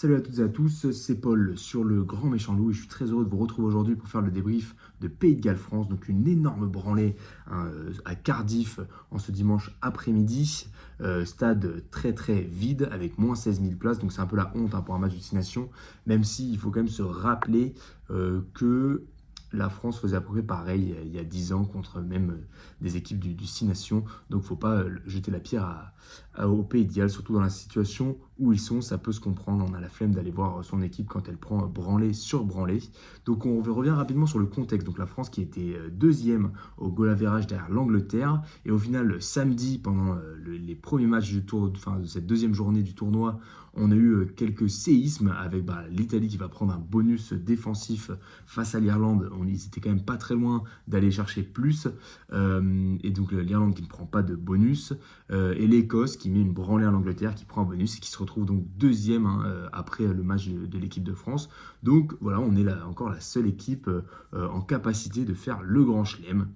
Salut à toutes et à tous, c'est Paul sur le Grand Méchant Loup et je suis très heureux de vous retrouver aujourd'hui pour faire le débrief de Pays de Galles-France, donc une énorme branlée à Cardiff en ce dimanche après-midi, stade très très vide avec moins 16 000 places, donc c'est un peu la honte pour un match de destination, même s'il faut quand même se rappeler que la France faisait à peu près pareil il y a 10 ans contre même des équipes du Six Nations. Donc il ne faut pas jeter la pierre au Pays de Galles, surtout dans la situation où ils sont. Ça peut se comprendre. On a la flemme d'aller voir son équipe quand elle prend branlée sur branlée. Donc on revient rapidement sur le contexte. Donc la France qui était deuxième au goal average derrière l'Angleterre. Et au final, samedi, pendant les premiers matchs du tour, de cette deuxième journée du tournoi, on a eu quelques séismes avec l'Italie qui va prendre un bonus défensif face à l'Irlande. Ils étaient quand même pas très loin d'aller chercher plus. Et donc l'Irlande qui ne prend pas de bonus. Et l'Écosse qui met une branlée à l'Angleterre, qui prend un bonus et qui se retrouve donc deuxième après le match de l'équipe de France. Donc voilà, on est encore la seule équipe en capacité de faire le Grand Chelem.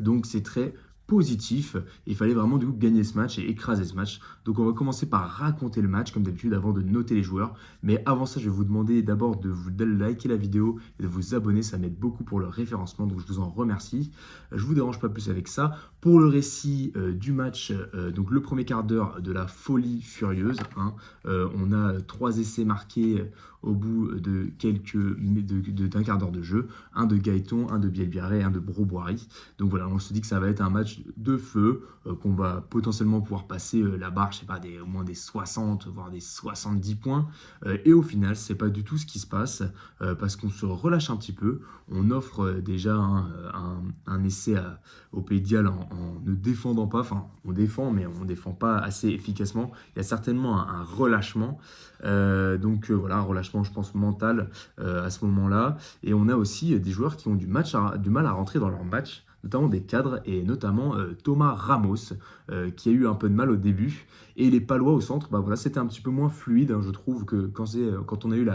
Donc c'est très positif. Il fallait vraiment du coup gagner ce match et écraser ce match. Donc on va commencer par raconter le match comme d'habitude avant de noter les joueurs. Mais avant ça, je vais vous demander d'abord de liker la vidéo et de vous abonner. Ça m'aide beaucoup pour le référencement, donc je vous en remercie. Je vous dérange pas plus avec ça. Pour le récit du match, donc le premier quart d'heure de la folie furieuse, on a 3 essais marqués au bout de d'un quart d'heure de jeu, un de Gaëton, un de Bielbiarré et un de Broboiry. Donc voilà, on se dit que ça va être un match de feu, qu'on va potentiellement pouvoir passer la barre, je sais pas, au moins des 60, voire des 70 points. Et au final, c'est pas du tout ce qui se passe, parce qu'on se relâche un petit peu. On offre déjà un essai au Pays de Galles en ne défendant pas. Enfin, on défend, mais on ne défend pas assez efficacement. Il y a certainement un relâchement. Voilà, un relâchement, je pense, mental à ce moment-là. Et on a aussi des joueurs qui ont du mal à rentrer dans leur match, notamment des cadres, et notamment Thomas Ramos, qui a eu un peu de mal au début. Et les Palois au centre, voilà, c'était un petit peu moins fluide, je trouve, que quand on a eu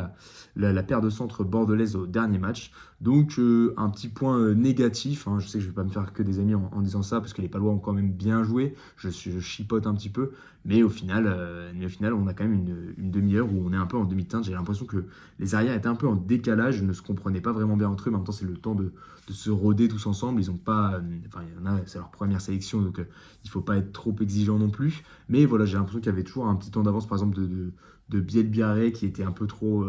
la paire de centre bordelaise au dernier match. Donc un petit point négatif, je sais que je ne vais pas me faire que des amis en disant ça, parce que les Palois ont quand même bien joué, je chipote un petit peu, mais au final, on a quand même une demi-heure où on est un peu en demi-teinte. J'ai l'impression que les arrières étaient un peu en décalage, ne se comprenaient pas vraiment bien entre eux, mais en même temps c'est le temps de se roder tous ensemble. Ils ont pas, il y en a, c'est leur première sélection, donc il ne faut pas être trop exigeant non plus. Mais voilà, j'ai l'impression qu'il y avait toujours un petit temps d'avance, par exemple de Bielbiarré qui était un peu trop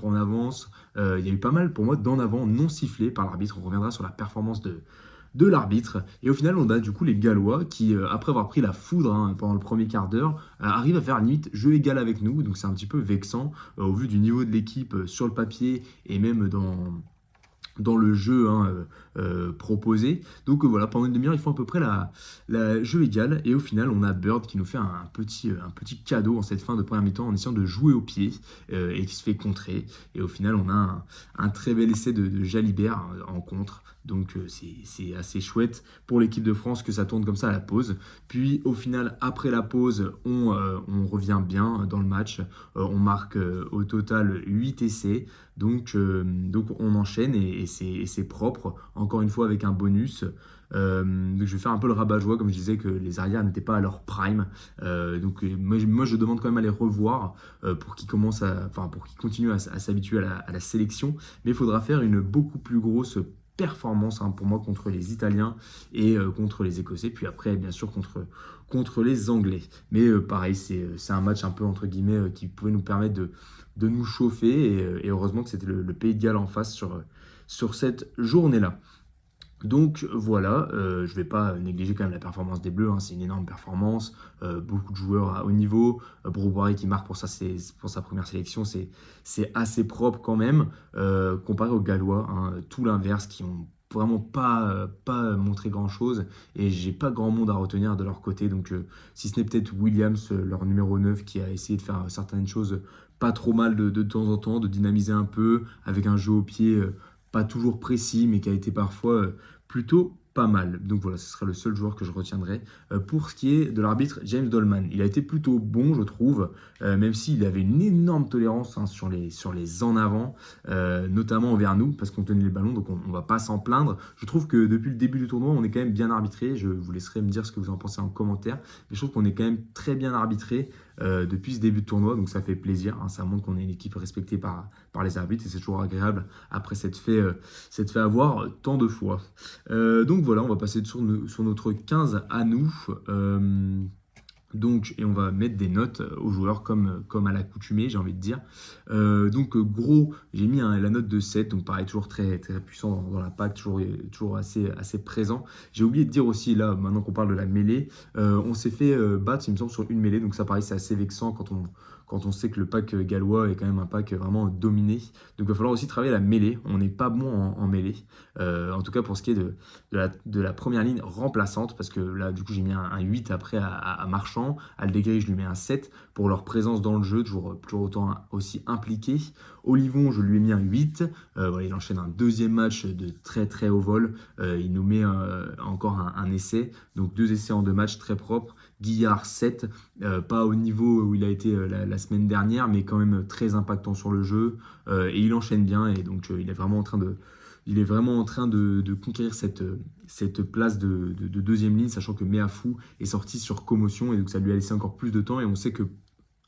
en avance. Il y a eu pas mal pour moi d'en avant non sifflés par l'arbitre. On reviendra sur la performance de l'arbitre. Et au final, on a du coup les Gallois qui, après avoir pris la foudre pendant le premier quart d'heure, arrivent à faire limite jeu égal avec nous. Donc c'est un petit peu vexant au vu du niveau de l'équipe sur le papier et même dans le jeu proposé. Donc voilà, pendant une demi-heure, ils font à peu près la jeu égal. Et au final, on a Bird qui nous fait un petit cadeau en cette fin de première mi-temps en essayant de jouer au pied et qui se fait contrer. Et au final, on a un très bel essai de Jalibert en contre. Donc c'est assez chouette pour l'équipe de France que ça tourne comme ça à la pause. Puis au final, après la pause, on revient bien dans le match. On marque au total 8 essais. Donc on enchaîne et c'est propre, encore une fois avec un bonus. Donc je vais faire un peu le rabat-joie, comme je disais que les arrières n'étaient pas à leur prime. Moi je demande quand même à les revoir pour qu'ils continuent à s'habituer à la sélection. Mais il faudra faire une beaucoup plus grosse performance pour moi contre les Italiens et contre les Écossais, puis après bien sûr contre les Anglais. Mais pareil, c'est un match un peu entre guillemets qui pouvait nous permettre de nous chauffer et heureusement que c'était le Pays de Galles en face sur cette journée-là. Donc voilà, je ne vais pas négliger quand même la performance des Bleus, c'est une énorme performance, beaucoup de joueurs à haut niveau, Broboiry qui marque pour sa première sélection, c'est assez propre quand même, comparé aux Gallois, tout l'inverse, qui ont vraiment pas montré grand-chose, et j'ai pas grand monde à retenir de leur côté, donc si ce n'est peut-être Williams, leur numéro 9, qui a essayé de faire certaines choses pas trop mal de temps en temps, de dynamiser un peu, avec un jeu au pied pas toujours précis, mais qui a été parfois plutôt pas mal. Donc voilà, ce serait le seul joueur que je retiendrai. Pour ce qui est de l'arbitre James Dolman, il a été plutôt bon, je trouve, même s'il avait une énorme tolérance sur les en avant, notamment envers nous, parce qu'on tenait le ballon, donc on ne va pas s'en plaindre. Je trouve que depuis le début du tournoi, on est quand même bien arbitré. Je vous laisserai me dire ce que vous en pensez en commentaire. Mais je trouve qu'on est quand même très bien arbitré. depuis ce début de tournoi, donc ça fait plaisir, hein, ça montre qu'on est une équipe respectée par les arbitres et c'est toujours agréable après s'être fait avoir tant de fois. Donc voilà, on va passer sur notre 15 à nous. Donc, et on va mettre des notes aux joueurs comme à l'accoutumée, j'ai envie de dire. Gros, j'ai mis la note de 7, donc pareil, toujours très, très puissant dans la pack, toujours assez présent. J'ai oublié de dire aussi, là, maintenant qu'on parle de la mêlée, on s'est fait battre, il me semble, sur une mêlée, donc ça, pareil, c'est assez vexant quand on sait que le pack gallois est quand même un pack vraiment dominé. Donc il va falloir aussi travailler la mêlée, on n'est pas bon en mêlée. En tout cas, pour ce qui est de la première ligne remplaçante, parce que là, du coup, j'ai mis un 8 après à Marchand. Aldegré, je lui mets un 7 pour leur présence dans le jeu, toujours autant aussi impliqué. Olivon, je lui ai mis un 8. Voilà, il enchaîne un deuxième match de très très haut vol. Il nous met encore un essai. Donc 2 essais en 2 matchs très propres. Guillard, 7. Pas au niveau où il a été la semaine dernière, mais quand même très impactant sur le jeu. Et il enchaîne bien. Et donc il est vraiment en train de conquérir cette place de deuxième ligne, sachant que Meafou est sorti sur commotion et donc ça lui a laissé encore plus de temps. Et on sait que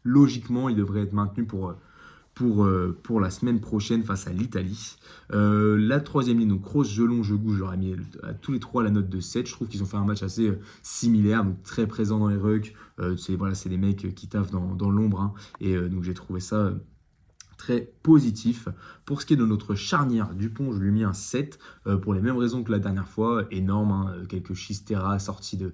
logiquement, il devrait être maintenu pour la semaine prochaine face à l'Italie. La troisième ligne, donc Kroos, Jelon, Jegou, je leur ai mis à tous les trois la note de 7. Je trouve qu'ils ont fait un match assez similaire, donc très présent dans les rucks. C'est des mecs qui taffent dans l'ombre, hein. Et donc j'ai trouvé ça très positif. Pour ce qui est de notre charnière Dupont, je lui ai mis un 7 pour les mêmes raisons que la dernière fois. Énorme, hein, quelques Chistera sortis de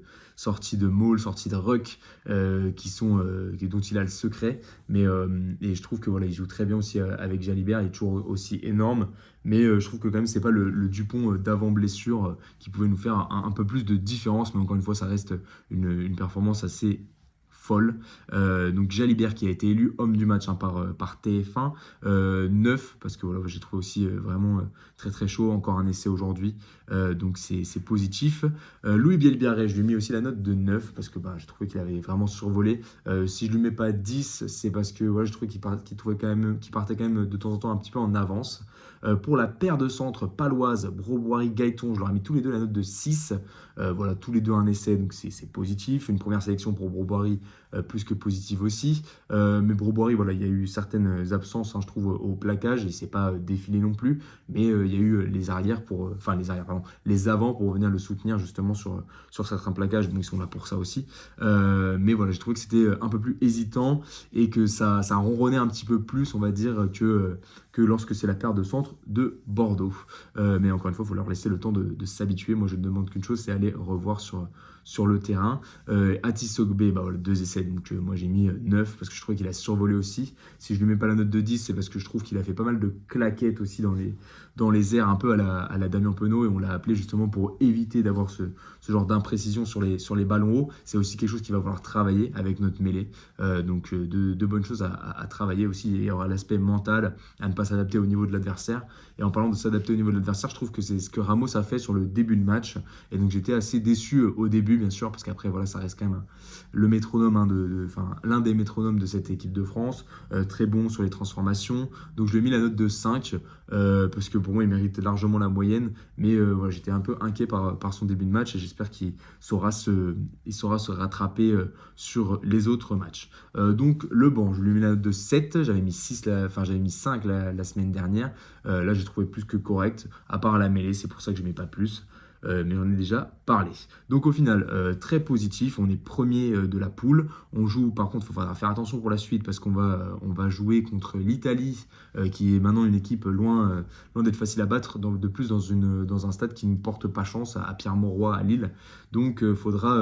Maul, sortis de Ruck dont il a le secret. Et je trouve que voilà, il joue très bien aussi avec Jalibert, il est toujours aussi énorme. Mais je trouve que quand même, c'est pas le Dupont d'avant blessure qui pouvait nous faire un peu plus de différence. Mais encore une fois, ça reste une performance assez folle. Donc Jalibert qui a été élu homme du match, hein, par TF1, 9 parce que voilà, j'ai trouvé aussi vraiment très très chaud, encore un essai aujourd'hui, donc c'est positif. Louis Bielbiarré, je lui ai mis aussi la note de 9 parce que j'ai trouvé qu'il avait vraiment survolé. Si je lui mets pas 10, c'est parce que voilà, je trouvais qu'il partait quand même de temps en temps un petit peu en avance. Pour la paire de centre paloise, Broboiry, Gaëton, je leur ai mis tous les deux la note de 6. Voilà, tous les deux un essai, donc c'est positif. Une première sélection pour Broboiry, plus que positive aussi. Mais Broboiry, voilà, il y a eu certaines absences, hein, je trouve, au plaquage. Il ne s'est pas défilé non plus. Mais il y a eu les avants pour venir le soutenir justement sur certains plaquages. Donc ils sont là pour ça aussi. Mais voilà, j'ai trouvé que c'était un peu plus hésitant et que ça ronronnait un petit peu plus, on va dire, que lorsque c'est la paire de centre de Bordeaux. Mais encore une fois, il faut leur laisser le temps de s'habituer. Moi, je ne demande qu'une chose, c'est aller revoir sur le terrain. Atis Sogbe, voilà, 2 essais, donc moi j'ai mis 9 parce que je trouvais qu'il a survolé aussi. Si je ne lui mets pas la note de 10, c'est parce que je trouve qu'il a fait pas mal de claquettes aussi dans les airs, un peu à la Damien Penaud, et on l'a appelé justement pour éviter d'avoir ce genre d'imprécision sur les ballons hauts. C'est aussi quelque chose qu'il va falloir travailler avec notre mêlée. Donc de bonnes choses à travailler aussi. Il y aura l'aspect mental, à ne pas s'adapter au niveau de l'adversaire. Et en parlant de s'adapter au niveau de l'adversaire, je trouve que c'est ce que Ramos a fait sur le début de match. Et donc j'étais assez déçu au début, bien sûr, parce qu'après, voilà, ça reste quand même le métronome, hein, l'un des métronomes de cette équipe de France. Très bon sur les transformations. Donc je lui ai mis la note de 5, parce que pour moi, il mérite largement la moyenne. Mais voilà, j'étais un peu inquiet par son début de match et j'espère qu'il saura se rattraper sur les autres matchs. Donc le banc, je lui ai mis la note de 7. J'avais mis 5 la semaine dernière. Là, j'ai trouvé plus que correct, à part la mêlée, c'est pour ça que je ne mets pas plus. Mais on en a déjà parlé. Donc au final, très positif, on est premier de la poule. On joue, par contre, il faudra faire attention pour la suite parce qu'on va jouer contre l'Italie, qui est maintenant une équipe loin d'être facile à battre, de plus dans un stade qui ne porte pas chance, à Pierre-Mauroy, à Lille. Donc faudra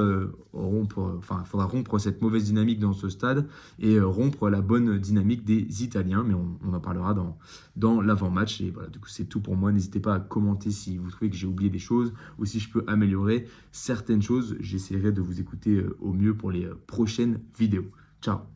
rompre cette mauvaise dynamique dans ce stade et rompre la bonne dynamique des Italiens. Mais on en parlera dans l'avant-match. Et voilà, du coup, c'est tout pour moi. N'hésitez pas à commenter si vous trouvez que j'ai oublié des choses ou si je peux améliorer certaines choses. J'essaierai de vous écouter au mieux pour les prochaines vidéos. Ciao!